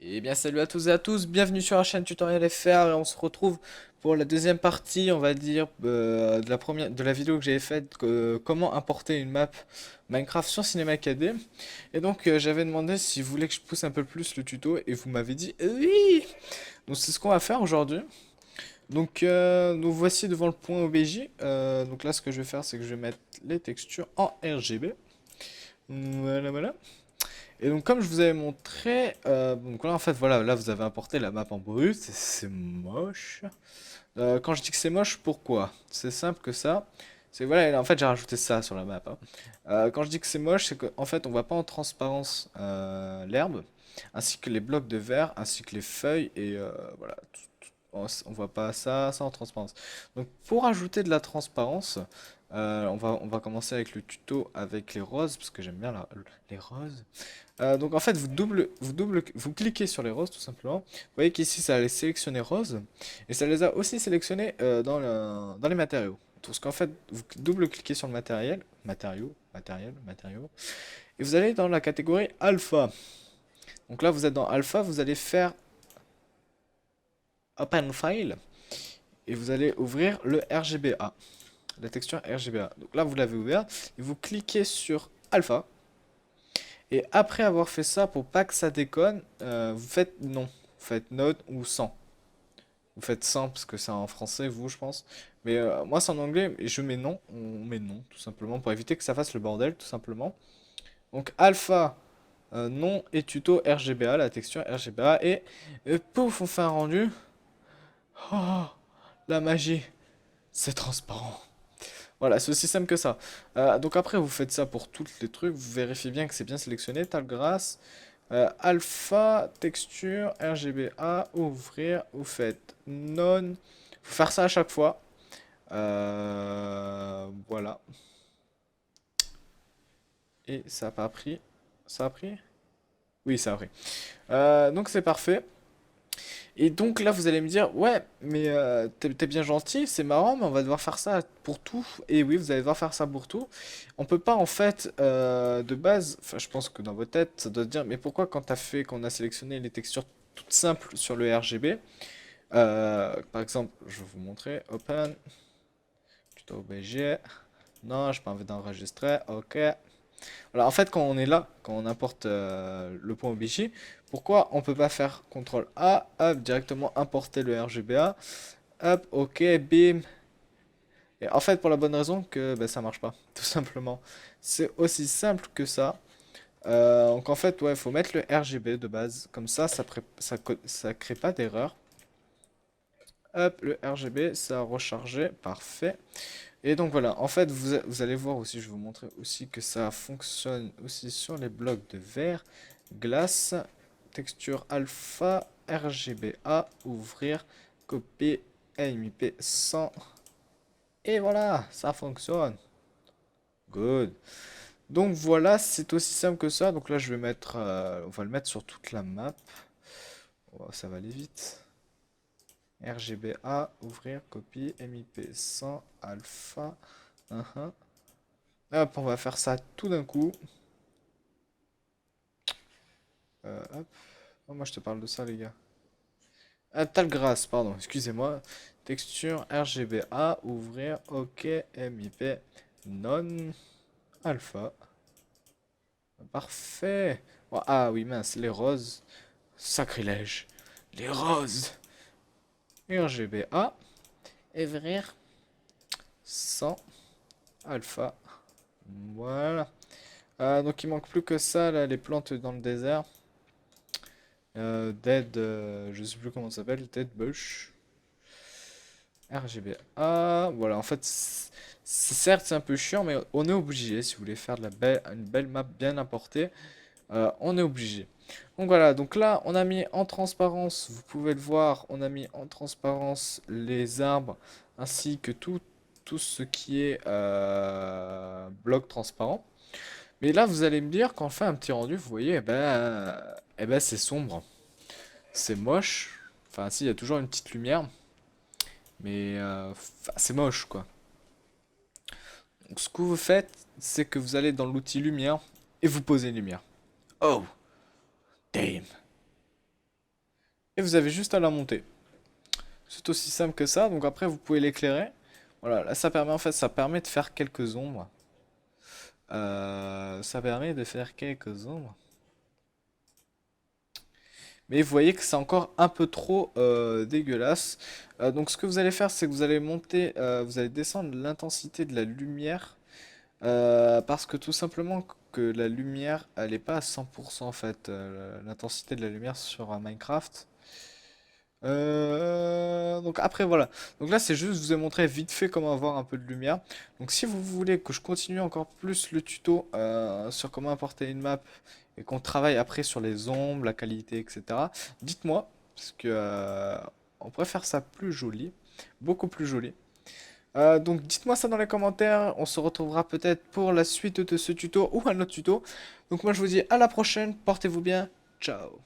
Eh bien salut à tous et à tous, bienvenue sur la chaîne Tutoriel FR et on se retrouve pour la deuxième partie, on va dire, de la vidéo que j'avais faite, comment importer une map Minecraft sur Cinema 4D. Et donc j'avais demandé si vous voulez que je pousse un peu plus le tuto et vous m'avez dit oui. Donc c'est ce qu'on va faire aujourd'hui. Donc nous voici devant le point OBJ. Donc là ce que je vais faire c'est que je vais mettre les textures en RGB. Voilà voilà. Et donc comme je vous avais montré, donc là en fait voilà, là vous avez importé la map en brut, c'est moche. Quand je dis que c'est moche, pourquoi? C'est simple que ça. C'est voilà, en fait j'ai rajouté ça sur la map, hein. Quand je dis que c'est moche, c'est qu'en fait on voit pas en transparence l'herbe, ainsi que les blocs de verre, ainsi que les feuilles, et voilà, on voit pas ça en transparence. Donc pour ajouter de la transparence, on va commencer avec le tuto avec les roses, parce que j'aime bien les roses. Donc en fait, vous cliquez sur les roses tout simplement. Vous voyez qu'ici ça allait sélectionner roses et ça les a aussi sélectionnés dans les matériaux. Parce qu'en fait, vous double-cliquez sur le matériaux, et vous allez dans la catégorie alpha. Donc là, vous êtes dans alpha, vous allez faire Open File et vous allez ouvrir le RGBA, la texture RGBA. Donc là, vous l'avez ouvert et vous cliquez sur alpha. Et après avoir fait ça, pour pas que ça déconne, vous faites non. Vous faites note ou 100. Vous faites 100 parce que c'est en français, vous, je pense. Mais moi, c'est en anglais et je mets non. On met non, tout simplement, pour éviter que ça fasse le bordel, tout simplement. Donc, alpha, non et tuto RGBA, la texture RGBA. Et pouf, on fait un rendu. Oh, la magie, c'est transparent. Voilà, c'est aussi simple que ça. Donc après, vous faites ça pour tous les trucs. Vous vérifiez bien que c'est bien sélectionné. T'as le grâce. Alpha, texture, RGBA, ouvrir, vous faites non. Faut faire ça à chaque fois. Voilà. Et ça a pas pris. Ça a pris? Oui, ça a pris. Donc c'est parfait. Et donc là, vous allez me dire, ouais, mais t'es bien gentil, c'est marrant, mais on va devoir faire ça pour tout. Et oui, vous allez devoir faire ça pour tout. On peut pas, en fait, de base, enfin, je pense que dans votre tête, ça doit se dire, mais pourquoi quand qu'on a sélectionné les textures toutes simples sur le RGB, par exemple, je vais vous montrer, open, tuto OBJ, non, j'ai pas envie d'enregistrer, ok. Voilà, en fait, quand on est là, quand on importe le point OBJ, pourquoi on peut pas faire CTRL A, hop, directement importer le RGBA, hop, ok, bim. Et en fait, pour la bonne raison que ben, ça marche pas, tout simplement. C'est aussi simple que ça. Donc en fait, ouais, il faut mettre le RGB de base, comme ça crée pas d'erreur. Hop, le RGB, ça a rechargé, parfait. Et donc voilà, en fait, vous allez voir aussi, je vais vous montrer aussi que ça fonctionne aussi sur les blocs de verre, glace, texture alpha, RGBA, ouvrir, copier, MIP 100. Et voilà, ça fonctionne. Good. Donc voilà, c'est aussi simple que ça. Donc là, je vais mettre, on va le mettre sur toute la map. Oh, ça va aller vite. RGBA, ouvrir, copie, MIP 100, alpha. Uhum. Hop, on va faire ça tout d'un coup. Hop. Oh, moi, je te parle de ça, les gars. Ah, Talgrass, pardon, excusez-moi. Texture RGBA, ouvrir, OK, MIP, non, alpha. Parfait. Oh, ah oui, mince, les roses. Sacrilège. Les roses. RGBA, ouvrir, 100, alpha. Voilà. Donc il manque plus que ça, là, les plantes dans le désert. Dead, je sais plus comment ça s'appelle, Dead Bush. RGBA. Voilà, en fait, certes c'est un peu chiant, mais on est obligé. Si vous voulez faire une belle map bien importée, on est obligé. Donc voilà, donc là on a mis en transparence, vous pouvez le voir, on a mis en transparence les arbres ainsi que tout ce qui est bloc transparent. Mais là vous allez me dire quand on fait un petit rendu, vous voyez, eh ben c'est sombre. C'est moche. Enfin, si, il y a toujours une petite lumière. Mais c'est moche, quoi. Donc, ce que vous faites, c'est que vous allez dans l'outil lumière et vous posez une lumière. Oh, damn. Et vous avez juste à la monter. C'est aussi simple que ça, donc après vous pouvez l'éclairer. Voilà, là ça permet en fait, ça permet de faire quelques ombres. Ça permet de faire quelques ombres. Mais vous voyez que c'est encore un peu trop dégueulasse. Donc ce que vous allez faire, c'est que vous allez monter, vous allez descendre l'intensité de la lumière. Parce que tout simplement que la lumière, elle est pas à 100% en fait, l'intensité de la lumière sur Minecraft. Donc après voilà. Donc là c'est juste, je vous ai montré vite fait comment avoir un peu de lumière. Donc si vous voulez que je continue encore plus le tuto sur comment importer une map et qu'on travaille après sur les ombres, la qualité, etc. Dites-moi, parce que on pourrait faire ça plus joli, beaucoup plus joli. Donc dites-moi ça dans les commentaires, on se retrouvera peut-être pour la suite de ce tuto ou un autre tuto. Donc moi je vous dis à la prochaine, portez-vous bien, ciao.